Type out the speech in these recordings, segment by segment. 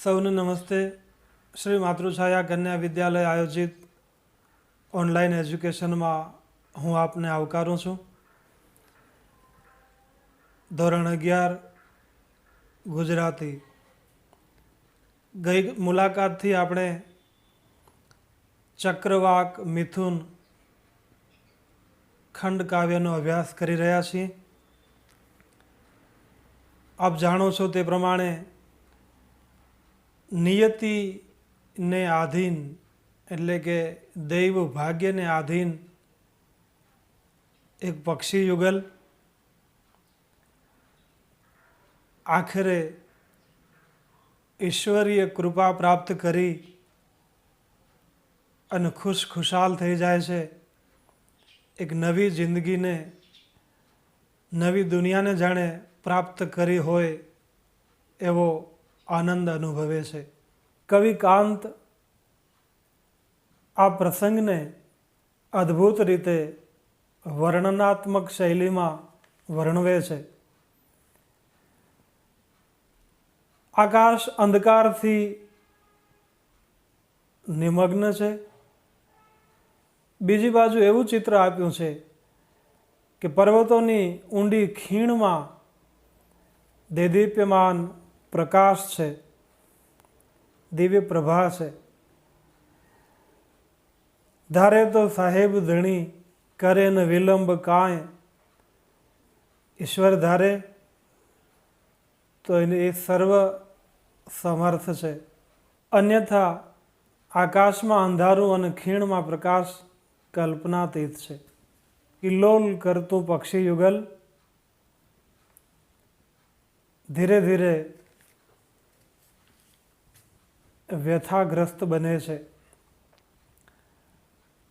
સૌને નમસ્તે. શ્રી માતૃછાયા કન્યા વિદ્યાલય આયોજિત ઓનલાઈન એજ્યુકેશનમાં હું આપને આવકારું છું. ધોરણ 11 ગુજરાતી. ગઈ મુલાકાતથી આપણે ચક્રવાક મિથુન ખંડ કાવ્યનો અભ્યાસ કરી રહ્યા છીએ. આપ જાણો છો તે પ્રમાણે નિયતિને આધીન એટલે કે દૈવ ભાગ્યને આધીન એક પક્ષી યુગલ આખરે ઈશ્વરીય કૃપા પ્રાપ્ત કરી અને ખુશાલ થઈ જાય છે. એક નવી જિંદગીને નવી દુનિયાને જાણે પ્રાપ્ત કરી હોય એવો આનંદ અનુભવે છે. કવિ કાંત આ પ્રસંગને અદ્ભુત રીતે વર્ણનાત્મક શૈલીમાં વર્ણવે છે. આકાશ અંધકારથી નિમગ્ન છે. બીજી બાજુ એવું ચિત્ર આપ્યું છે કે પર્વતોની ઊંડી ખીણમાં દેદીપ્યમાન પ્રકાશ છે, દિવ્ય પ્રભા છે. ધારે તો સાહેબ ધણી કરે ન વિલંબ કાંય. ઈશ્વર ધારે તો એ સર્વ સમર્થ છે. અન્યથા આકાશમાં અંધારું અને ખીણમાં પ્રકાશ કલ્પનાતીત છે. કિલ્લોલ કરતું પક્ષી યુગલ ધીરે ધીરે વ્યથાગ્રસ્ત બને છે.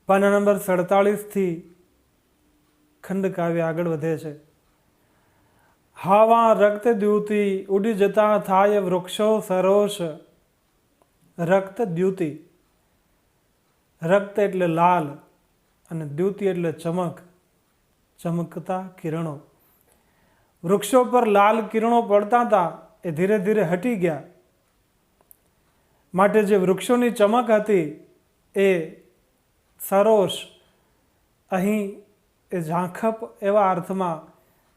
પાના નંબર 47થી ખંડ કાવ્ય આગળ વધે છે. હાવા રક્ત દ્યુતિ ઉડી જતા થાય વૃક્ષો સરોષ. રક્ત દ્યુતિ, રક્ત એટલે લાલ અને દ્યુતિ એટલે ચમક, ચમકતા કિરણો. વૃક્ષો પર લાલ કિરણો પડતા હતા એ ધીરે ધીરે હટી ગયા. માટે જે વૃક્ષોની ચમક હતી એ સરોષ, અહીં એ ઝાંખપ એવા અર્થમાં,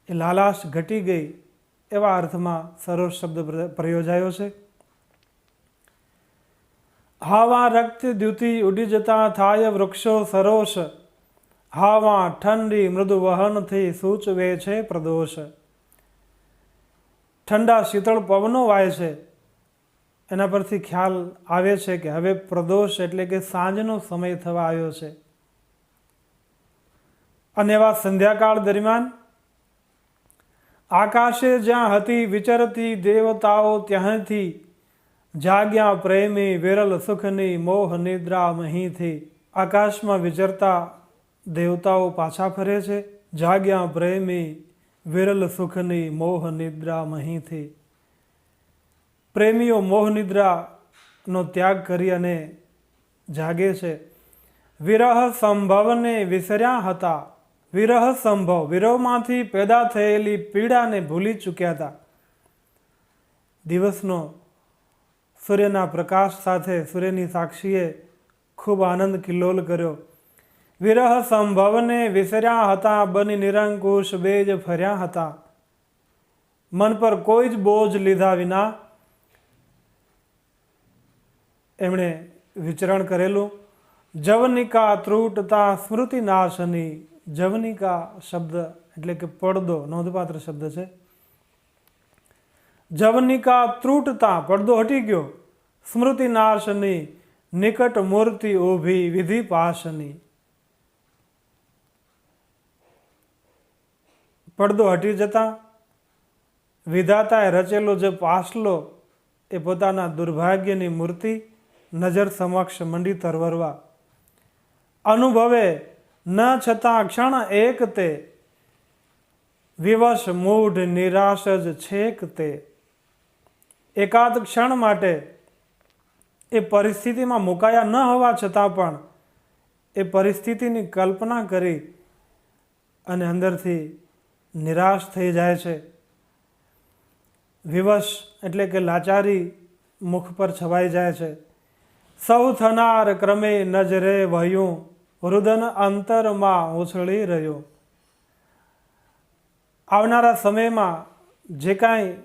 એ લાલાશ ઘટી ગઈ એવા અર્થમાં સરોષ શબ્દ પ્રયોજાયો છે. હાવા રક્ત દ્યુતિ ઉડી જતા થાય વૃક્ષો સરોષ. હાવા ઠંડી મૃદુ વહનથી સૂચવે છે પ્રદોષ. ઠંડા શીતળ પવનો વાય છે. એના પરથી ખ્યાલ આવે છે કે હવે પ્રદોષ એટલે કે સાંજનો સમય થવા આવ્યો છે. અને એવા સંધ્યાકાળ દરમિયાન આકાશે જ્યાં હતી વિચરતી દેવતાઓ ત્યાંથી જાગ્યા પ્રેમી વિરલ સુખની મોહ નિદ્રા મહીથી. આકાશમાં વિચરતા દેવતાઓ પાછા ફરે છે. જાગ્યા પ્રેમી વિરલ સુખની મોહ નિદ્રા મહીથી. પ્રેમીઓ મોહ નિદ્રાનો ત્યાગ કરી અને જાગે છે. વિરહ સંભવને વિસર્યા હતા. વિરહ સંભવ, વિરહમાંથી પેદા થયેલી પીડાને ભૂલી ચૂક્યા હતા. દિવસનો સૂર્યના પ્રકાશ સાથે સૂર્યની સાક્ષીએ ખૂબ આનંદ કિલ્લોલ કર્યો. વિરહ સંભવને વિસર્યા હતા, બની નિરંકુશ બેજ ફર્યા હતા. મન પર કોઈ જ બોજ લીધા વિના એમણે વિચરણ કરેલું. જવનિકા ત્રુટતા સ્મૃતિ નાશની. જવનિકા શબ્દ એટલે કે પડદો, નોંધપાત્ર શબ્દ છે. જવનિકા ત્રુટતા, પડદો હટી ગયો. સ્મૃતિ નાશની, નિકટ મૂર્તિ ઊભી વિધિ પાશની. પડદો હટી જતા વિધાતાએ રચેલો જે પાસલો એ પોતાના દુર્ભાગ્યની મૂર્તિ નજર સમક્ષ મંડી તરવરવા. અનુભવે ન છતાં ક્ષણ એક તે, વિવશ મૂઢ નિરાશ જ છેક તે. એકાદ ક્ષણ માટે એ પરિસ્થિતિમાં મુકાયા ન હોવા છતાં પણ એ પરિસ્થિતિની કલ્પના કરી અને અંદરથી નિરાશ થઈ જાય છે. વિવશ એટલે કે લાચારી મુખ પર છવાઈ જાય છે. સૌ થનાર ક્રમે નજરે વહ્યું, રુદન અંતરમાં ઉછળી રહ્યું. આવનારા સમયમાં જે કાંઈ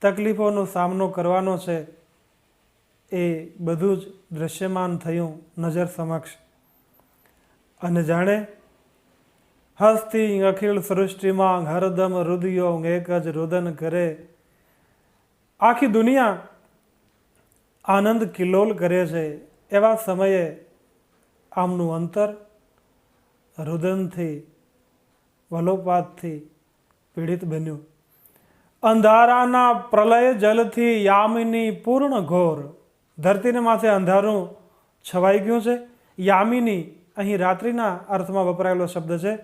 તકલીફોનો સામનો કરવાનો છે એ બધું જ દૃશ્યમાન થયું નજર સમક્ષ. અને જાણે હસ્તી અખિલ સૃષ્ટિમાં હરદમ રુદિયો એક જ રુદન કરે. આખી દુનિયા આનંદ કિલ્લોલ કરે છે. એવા સમયે આમનું અંતર રુદનથી વલોપાતથી પીડિત બન્યું. અંધારાના પ્રલય જલથી યામિની પૂર્ણ ઘોર. ધરતીને માથે અંધારું છવાઈ ગયું છે. યામિની અહીં રાત્રિના અર્થમાં વપરાયેલો શબ્દ છે.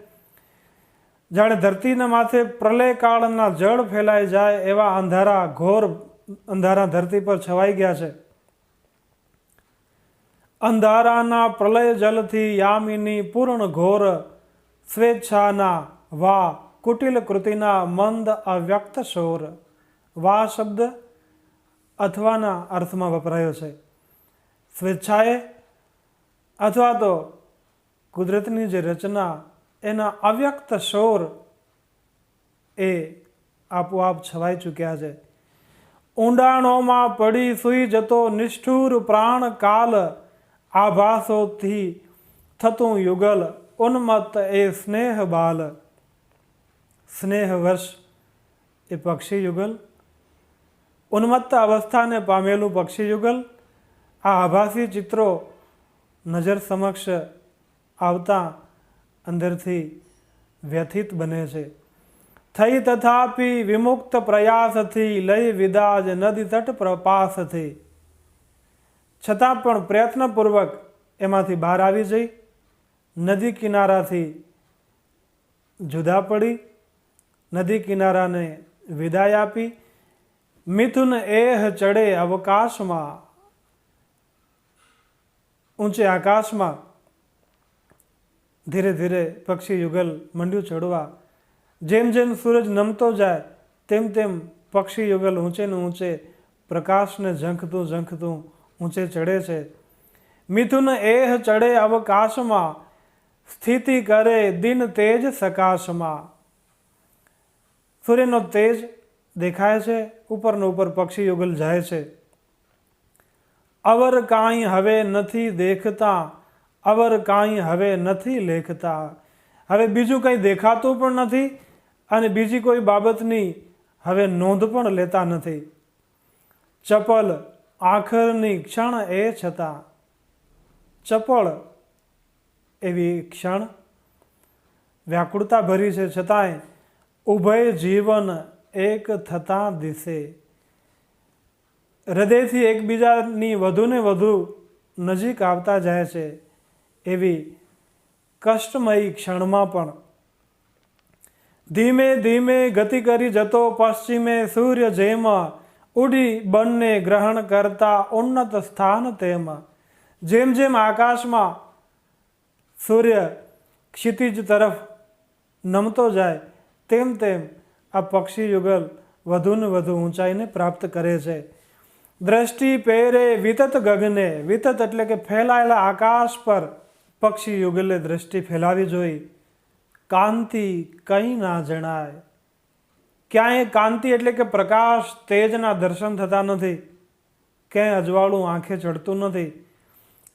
જાણે ધરતીના માથે પ્રલયકાળના જળ ફેલાઈ જાય એવા અંધારા, ઘોર અંધારા ધરતી પર છવાઈ ગયા છે. અંધારાના પ્રલય જલથી યામિની પૂર્ણ ઘોર, સ્વેચ્છાના વા કુટિલ કૃતિના મંદ અવ્યક્ત શોર. વા શબ્દ અથવાના અર્થમાં વપરાયો છે. સ્વેચ્છાએ અથવા તો કુદરતની જે રચના એના અવ્યક્ત શોર એ આપોઆપ છવાઈ ચૂક્યા છે. ઊંડાણોમાં પડી સૂઈ જતો નિષ્ઠુર પ્રાણ કાલ, આભાસોથી થતું યુગલ ઉન્મત્ત એ સ્નેહ બાલ. સ્નેહવશ એ પક્ષી યુગલ, ઉન્મત્ત અવસ્થાને પામેલું પક્ષી યુગલ. આ આભાસી ચિત્રો નજર સમક્ષ આવતા અંદરથી વ્યથિત બને છે. થઈ તથાપી વિમુક્ત પ્રયાસથી લઈ વિદાજ નદી તટ પ્રપાસથી. છતાં પણ પ્રયત્નપૂર્વક એમાંથી બહાર આવી જઈ નદી કિનારાથી જુદા પડી, નદી કિનારાને વિદાય આપી. મિથુન એહ ચડે અવકાશમાં, ઊંચે આકાશમાં ધીરે ધીરે પક્ષી યુગલ મંડ્યું ચડવા. જેમ જેમ સૂરજ નમતો જાય તેમ તેમ પક્ષી યુગલ ઊંચે ને ઊંચે પ્રકાશને ઝંખતું ઝંખતું ઊંચે ચડે છે. મિથુન એહ ચડે અવકાશમાં, સ્થિતિ કરે દિન તેજ સકાશમાં. સૂર્યનો તેજ દેખાય છે, ઉપરનો ઉપર પક્ષી યુગલ જાય છે. અવર કાંઈ હવે નથી દેખતા, અવર કાંઈ હવે નથી લેખતા. હવે બીજું કંઈ દેખાતું પણ નથી અને બીજી કોઈ બાબતની હવે નોંધ પણ લેતા નથી. ચપલ આખરની ક્ષણ એ છતાં, ચપળ એવી ક્ષણ વ્યાકુળતા ભરી છે, છતાંય ઉભય જીવન એક થતાં દિશે. હૃદયથી એકબીજાની વધુને વધુ નજીક આવતા જાય છે. એવી કષ્ટમયી ક્ષણમાં પણ ધીમે ધીમે ગતિ કરી જતો પશ્ચિમે સૂર્ય જેમ, ઉડી બંને ગ્રહણ કરતા ઉન્નત સ્થાન તેમ. જેમ જેમ આકાશમાં સૂર્ય ક્ષિતિજ તરફ નમતો જાય તેમ તેમ આ પક્ષી યુગલ વધુને વધુ ઊંચાઈને પ્રાપ્ત કરે છે. દ્રષ્ટિ પેરે વિતત ગગને, વિતત એટલે કે ફેલાયેલા આકાશ પર પક્ષી યુગલે દ્રષ્ટિ ફેલાવી જોઈ. કાંતિ કંઈ ના જણાય. ક્યાંય કાંતિ એટલે કે પ્રકાશ તેજના દર્શન થતા નથી, ક્યાંય અજવાળું આંખે ચડતું નથી.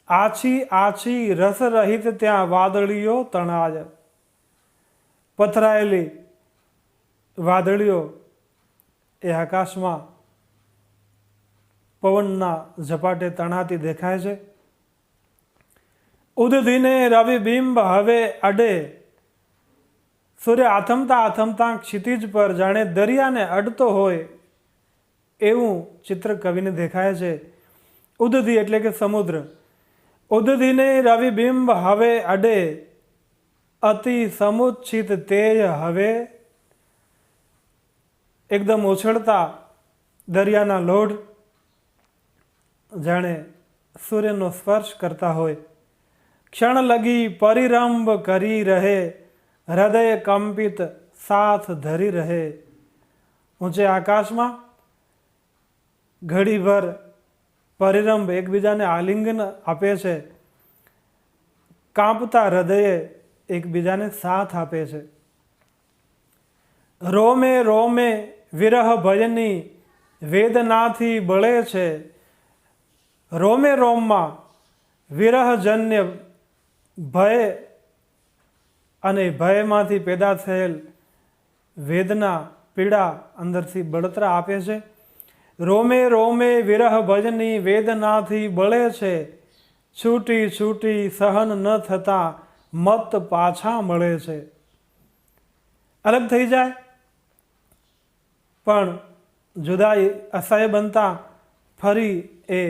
આછી આછી રસ રહિત ત્યાં વાદળીઓ તણાય. પથરાયેલી વાદળીઓ એ આકાશમાં પવનના ઝપાટે તણાતી દેખાય છે. ઉદધીને રવિબિંબ હવે અડે. સૂર્ય આથમતા આથમતા ક્ષિતિજ પર જાણે દરિયાને અડતો હોય એવું ચિત્ર કવિને દેખાય છે. ઉદધિ એટલે કે સમુદ્ર. ઉદધિને રવિબિંબ હવે અડે, અતિ સમુચ્છિત તેજ હવે. એકદમ ઉછળતા દરિયાના લોઢ જાણે સૂર્યનો સ્પર્શ કરતા હોય. ક્ષણ લગી પરિરંભ કરી રહે, હૃદય કંપિત સાથ ધરી રહે. ઊંચે આકાશમાં ઘડીભર પરિરંભ એકબીજાને આલિંગન આપે છે, કાંપતા હૃદયે એકબીજાને સાથ આપે છે. રોમે રોમે વિરહ ભયની વેદનાથી બળે છે. રોમે રોમમાં વિરહજન્ય ભય અને ભયમાંથી પેદા થયેલ વેદના પીડા અંદરથી બળતરા આપે છે. રોમે રોમે વિરહ ભજની વેદનાથી બળે છે. છૂટી છૂટી સહન ન થતાં મત પાછા મળે છે. અલગ થઈ જાય પણ જુદાઈ અસહ્ય બનતા ફરી એ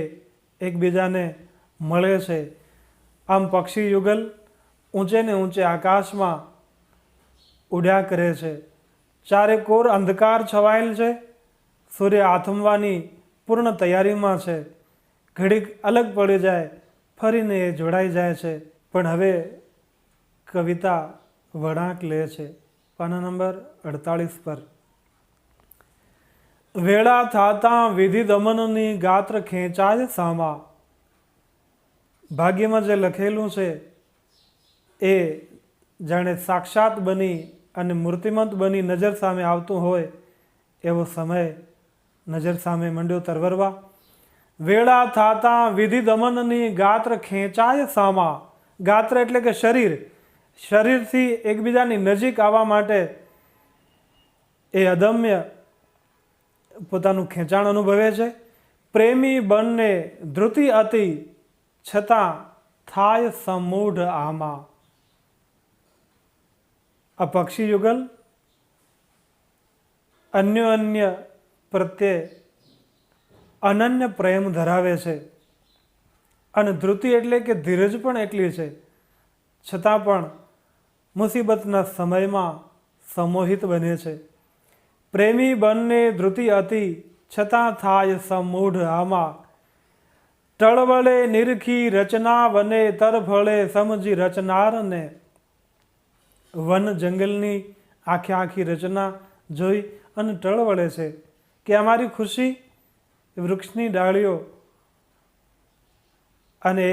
એકબીજાને મળે છે. આમ પક્ષી યુગલ ઊંચે ને ઊંચે આકાશમાં ઉડ્યા કરે છે. ચારેકોર અંધકાર છવાયેલ છે. સૂર્ય આથમવાની પૂર્ણ તૈયારીમાં છે. ઘડીક અલગ પડી જાય ફરીને એ જોડાઈ જાય છે. પણ હવે કવિતા વળાંક લે છે. પાના નંબર 48 પર. વેળા થાતાં વિધિ દમનની ગાત્ર ખેંચાય સામા. ભાગ્યમાં જે લખેલું છે એ જાણે સાક્ષાત બની અને મૂર્તિમંત બની નજર સામે આવતું હોય એવો સમય નજર સામે મંડ્યો તરવરવા. વેળા થાતાં વિધિ દમનની ગાત્ર ખેંચાય સામા. ગાત્ર એટલે કે શરીર. શરીરથી એકબીજાની નજીક આવવા માટે એ અદમ્ય પોતાનું ખેંચાણ અનુભવે છે. પ્રેમી બંને ધૃતિ અતિ છતાં થાય સમૂઢ આમાં. આ પક્ષી યુગલ અન્ય પ્રત્યે અનન્ય પ્રેમ ધરાવે છે અને ધૃતિ એટલે કે ધીરજ પણ એટલી છે. છતાં પણ મુસીબતના સમયમાં સમોહિત બને છે. પ્રેમી બંને ધૃતિ અતિ છતાં થાય સમૂઢ આમાં. ટળવળે નિરખી રચના વને તરફળે સમજી રચનારને. વન જંગલની આખી રચના જોઈ અને ટળવળે છે કે અમારી ખુશી વૃક્ષની ડાળીઓ અને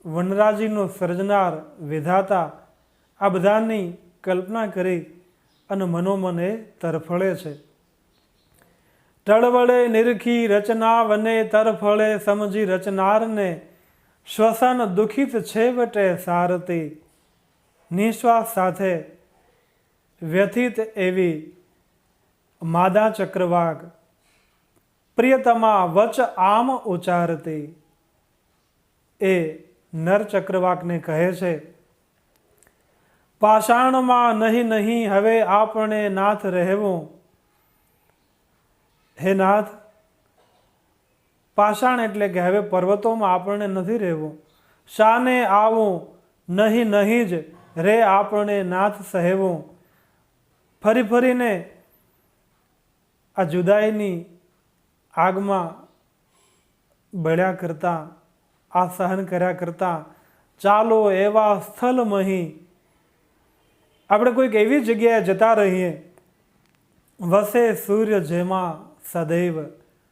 વનરાજીનો સર્જનાર વિધાતા આ બધાની કલ્પના કરી અને મનોમન એ તરફળે છે. ટળવળે નિરખી રચના વને તરફળે સમજી રચનારને. શ્વસન દુઃખિત છેવટે સારતી. નિશ્વાસ સાથે વ્યથિત એવી માદા ચક્રવાક પ્રિયતમા વચ આમ ઉચ્ચારતી. એ નર ચક્રવાકને કહે છે, પાષાણમાં નહીં હવે આપણે નાથ રહેવું. હે નાથ, પાષાણ એટલે કે હવે પર્વતોમાં આપણને નથી રહેવું. શાને આવું નહીં જ રે આપણે નાથ સહેવું. ફરી ફરીને આ જુદાઈની આગમાં બળ્યા કરતાં, આ સહન કર્યા કરતાં ચાલો એવા સ્થળમહી આપણે કોઈક એવી જગ્યાએ જતા રહીએ. વસે સૂર્ય જેમાં સદૈવ.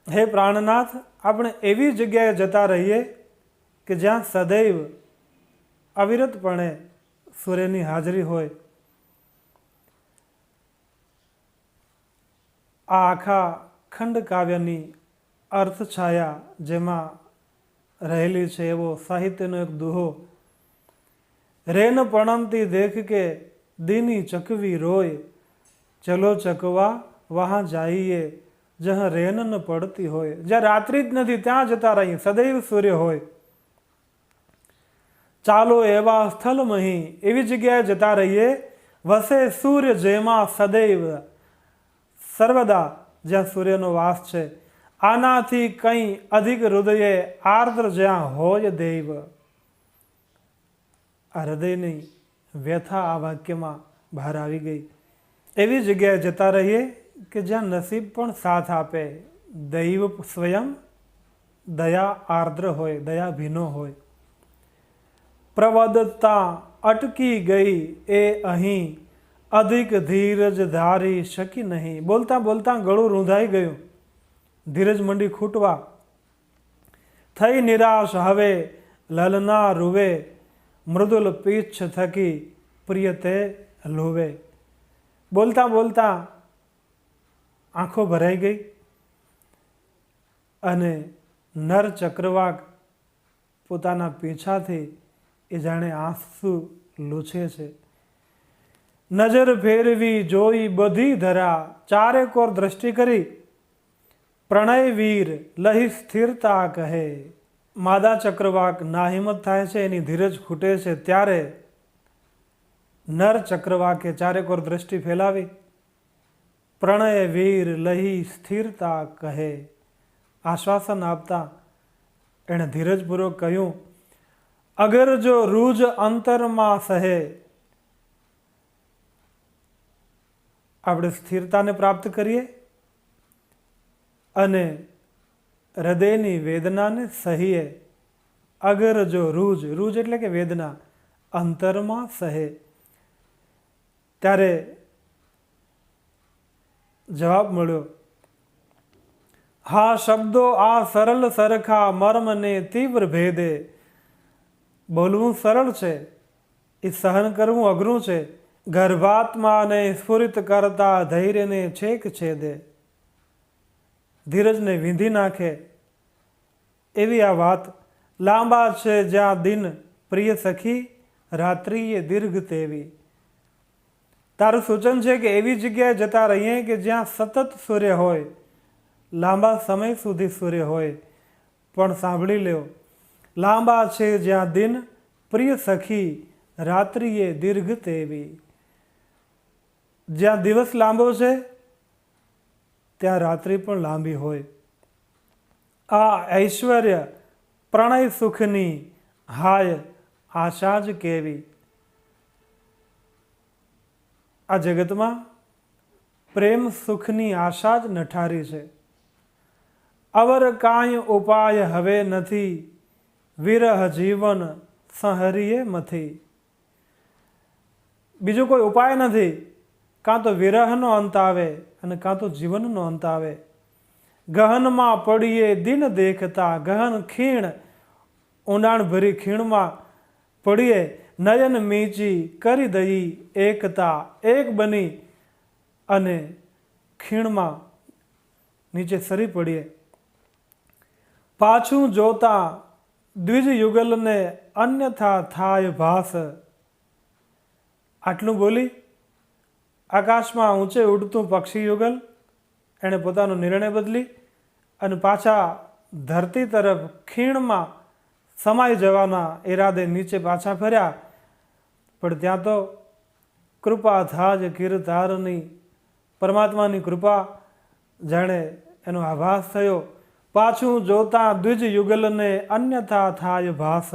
હે પ્રાણનાથ, આપણે એવી જગ્યાએ જતા રહીએ કે જ્યાં સદૈવ અવિરતપણે સૂર્યની હાજરી હોય. આ આખા ખંડ કાવ્યની અર્થછાયા જેમાં રહેલી છે એવો સાહિત્યનો એક દુહો. રેન પણમતી દેખ કે દીની ચકવી રોય. ચલો ચકવા વહાં જાઈએ જहाँ રેન ન પડતી હોય. જ્યાં રાત્રિ જ નથી ત્યાં જતા રહીએ, સદૈવ સૂર્ય હોય. ચાલો એવા સ્થળમહી, એવી જગ્યાએ જતા રહીએ. વસે સૂર્ય જેમાં સદૈવ, સર્વદા જ્યાં સૂર્યનો વાસ છે. આનાથી કંઈ અધિક હૃદયે આર્દ્ર જ્યાં હોય દૈવ. આ હૃદયની વ્યથા આ વાક્યમાં બહાર આવી ગઈ. એવી જગ્યાએ જતા રહીએ કે જ્યાં નસીબ પણ સાથ આપે. દૈવ સ્વયં દયા આર્દ્ર હોય, દયા ભીનો હોય. પ્રવદતા અટકી ગઈ એ અહીં અધિક ધીરજ ધારી શકી નહીં. બોલતા બોલતા ગળું રૂંધાઈ ગયું, ધીરજ મંડી ખૂટવા. થઈ નિરાશ હવે લલના રૂવે, મૃદુલ પીછ થકી પ્રિય તે લોવે. બોલતા બોલતા આંખો ભરાઈ ગઈ અને નર ચક્રવાક પોતાના પીછાથી એ જાણે આંસુ લૂછે છે. નજર ફેરવી જોઈ બધી ધરા, ચારે કોર દ્રષ્ટિ કરી પ્રણય વીર લહી સ્થિરતા કહે. માદા ચક્રવાક નાહિંમત થાય છે, એની ધીરજ ખૂટે છે. ત્યારે નર ચક્રવાકે ચારે કોર દ્રષ્ટિ ફેલાવી પ્રણય વીર લહી સ્થિરતા કહે. આશ્વાસન આપતા એણે ધીરજપૂર્વક કહ્યું, અગર જો રૂજ અંતરમાં સહે, આપણે સ્થિરતાને પ્રાપ્ત કરીએ અને હૃદયની વેદનાને સહીએ. અગર જો રૂજ, રૂજ એટલે કે વેદના, અંતરમાં સહે. ત્યારે જવાબ મળ્યો, હા શબ્દો આ સરળ સરખા, મર્મને તીવ્ર ભેદે. બોલવું સરળ છે, એ સહન કરવું અઘરું છે. ગર્ભાત્માને સ્ફુરિત કરતા ધૈર્યને છેક છેદે. ધીરજને વીંધી નાખે એવી આ વાત. લાંબા છે જ્યાં દિન પ્રિય સખી, રાત્રિએ દીર્ઘ તેવી. તારું સૂચન છે કે એવી જગ્યાએ જતા રહીએ કે જ્યાં સતત સૂર્ય હોય, લાંબા સમય સુધી સૂર્ય હોય. પણ સાંભળી લ્યો, લાંબા છે જ્યાં દિન પ્રિય સખી, રાત્રિએ દીર્ઘ તેવી. જ્યાં દિવસ લાંબો છે ત્યાં રાત્રિ પણ લાંબી હોય. આ ઐશ્વર્ય પ્રણય સુખની, હાય આશા જ કેવી. આ જગતમાં પ્રેમ સુખની આશા જ નઠારી છે. અવર કાંઈ ઉપાય હવે નથી, વિરહ જીવન સંહરીએ મથી. બીજો કોઈ ઉપાય નથી. કાં તો વિરહનો અંત આવે અને કાં તો જીવનનો અંત આવે. ગહનમાં પડીએ દિન દેખતા, ગહન ખીણ, ઊંડાણ ભરી ખીણમાં પડીએ. નયન મીચી કરી દઈ એકતા, એક બની અને ખીણમાં નીચે સરી પડીએ. પાછું જોતા દ્વિજ યુગલને અન્યથા થાય ભાસ. આટલું બોલી આકાશમાં ઊંચે ઉડતું પક્ષી યુગલ એણે પોતાનો નિર્ણય બદલી અને પાછા ધરતી તરફ ખીણમાં સમાઈ જવાના ઈરાદે નીચે પાછા ફર્યા. પણ ત્યાં તો કૃપા થાજ કીર્તારની, પરમાત્માની કૃપા જાણે એનો આભાસ થયો. પાછું જોતા દ્વિજ યુગલને અન્યથા થાય ભાસ.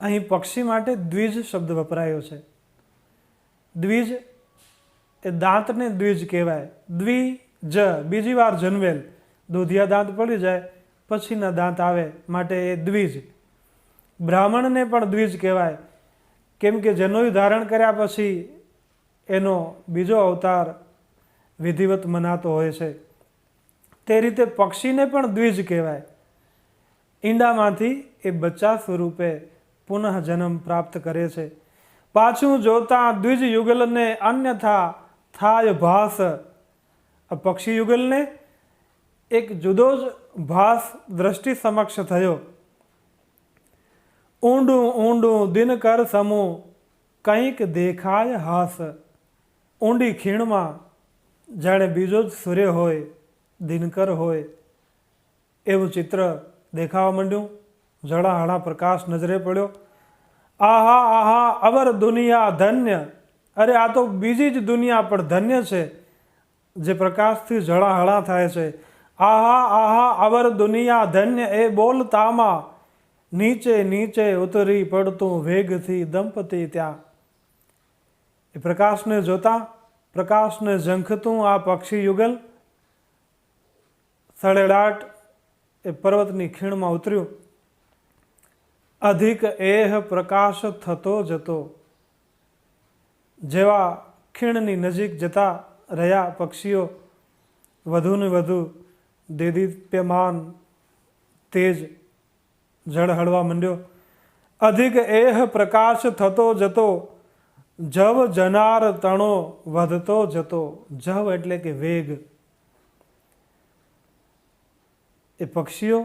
અહીં પક્ષી માટે દ્વિજ શબ્દ વપરાયો છે. દ્વિજ એ દાંતને દ્વિજ કહેવાય. દ્વિજ, બીજી વાર જન્મેલ. દૂધિયા દાંત પડી જાય પછીના દાંત આવે માટે એ દ્વિજ. બ્રાહ્મણને પણ દ્વિજ કહેવાય, કેમ કે જનોઈ ધારણ કર્યા પછી એનો બીજો અવતાર વિધિવત મનાતો હોય છે. તે રીતે પક્ષીને પણ દ્વિજ કહેવાય. ઈંડામાંથી એ બચ્ચા સ્વરૂપે પુનઃ જન્મ પ્રાપ્ત કરે છે. પાછું જોતા દ્વિજ યુગલને અન્યથા થાય ભાસ. આ પક્ષી યુગલને એક જુદો જ ભાસ દ્રષ્ટિ સમક્ષ થયો. ઊંડું ઊંડું દિનકર સમૂહ, કંઈક દેખાય હાસ. ઊંડી ખીણમાં જાણે બીજો જ સૂર્ય હોય, દિનકર હોય એવું ચિત્ર દેખાવા માંડ્યું. જળાહળા પ્રકાશ નજરે પડ્યો. આહા આહા અવર દુનિયા ધન્ય. અરે આ તો બીજી જ દુનિયા પણ ધન્ય છે જે પ્રકાશથી જળાહળા થાય છે. આહા આહા અવર દુનિયા ધન્ય. એ બોલતામાં નીચે નીચે ઉતરી પડતું વેગથી દંપતી ત્યાં. એ પ્રકાશને જોતા, પ્રકાશને ઝંખતું આ પક્ષી યુગલ સળેલાટ એ પર્વતની ખીણમાં ઉતર્યું. અધિક એહ પ્રકાશ થતો જતો. જેવા ખીણની નજીક જતા રહ્યા પક્ષીઓ વધુ ને વધુ દેદીપ્યમાન તેજ જળ હળવા માંડ્યો. અધિક એહ પ્રકાશ થતો જતો, જવ જનાર તણો વધતો જતો. જવ એટલે કે વેગ. એ પક્ષીઓ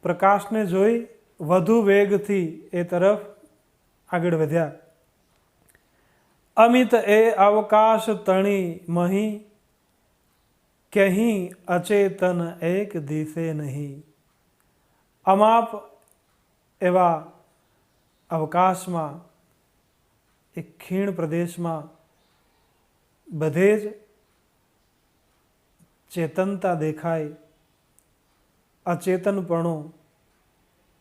પ્રકાશને જોઈ વધુ વેગથી એ તરફ આગળ વધ્યા. અમિત એ અવકાશ તણી મહી, કહી અચેતન એક દિશે નહીં. અમાપ એવા અવકાશમાં, એક ખીણ પ્રદેશમાં બધે જ ચેતનતા દેખાય, અચેતનપણું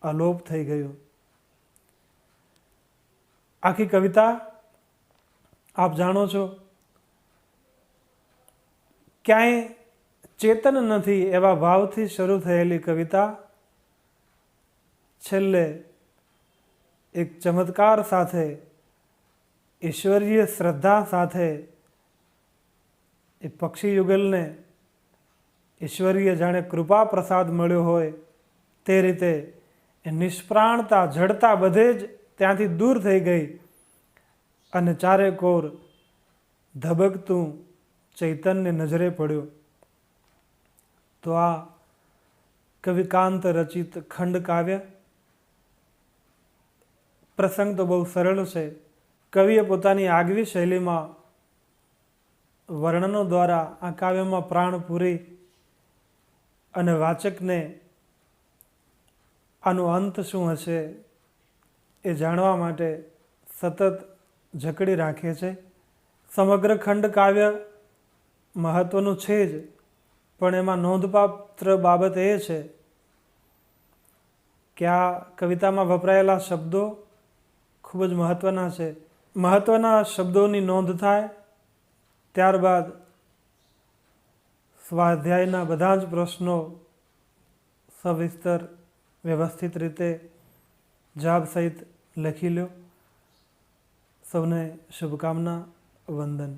અલોપ થઈ ગયું. આખી કવિતા આપ જાણો છો, ક્યાંય ચેતન નથી એવા ભાવથી શરૂ થયેલી કવિતા છેલ્લે એક ચમત્કાર સાથે, ઈશ્વરીય શ્રદ્ધા સાથે એ પક્ષી યુગલને ઈશ્વરીય જાણે કૃપા પ્રસાદ મળ્યો હોય તે રીતે એ નિષ્પ્રાણતા, જડતા બધે જ ત્યાંથી દૂર થઈ ગઈ અને ચારેકોર ધબકતું ચૈતન્ય નજરે પડ્યું. તો આ કવિકાંત રચિત ખંડ કાવ્ય પ્રસંગ તો બહુ સરળ છે. કવિએ પોતાની આગવી શૈલીમાં વર્ણનો દ્વારા આ કાવ્યમાં પ્રાણ પૂરી અને વાચકને આનો અંત શું હશે એ જાણવા માટે સતત જકડી રાખે છે. સમગ્ર ખંડ કાવ્ય મહત્વનું છે જ, પણ એમાં નોંધપાત્ર બાબત એ છે કે આ કવિતામાં વપરાયેલા શબ્દો ખૂબ જ મહત્વના છે. મહત્વના શબ્દોની નોંધ થાય ત્યારબાદ સ્વાધ્યાયના બધા જ પ્રશ્નો સવિસ્તર વ્યવસ્થિત રીતે જવાબ સહિત લખી લો. સૌને શુભકામના, વંદન.